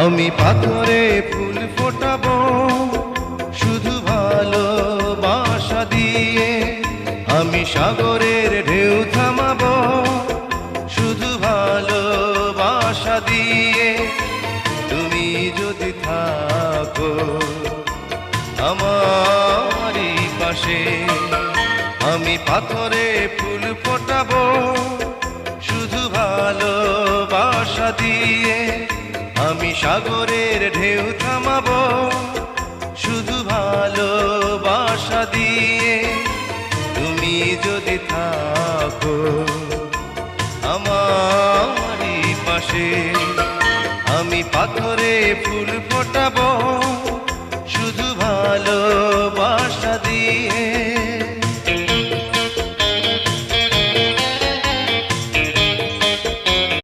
আমি পাথরে ফুল ফোটাবো শুধু ভালোবাসা দিয়ে, আমি সাগরের ঢেউ থামাবো শুধু ভালোবাসা দিয়ে। তুমি যদি থাকো আমারই পাশে, আমি পাথরে ফুল ফোটাবো শুধু ভালোবাসা দিয়ে, আমি সাগরের ঢেউ থামাবো শুধু ভালোবাসা দিয়ে। তুমি যদি থাকো আমারই পাশে, আমি পাথরে ফুল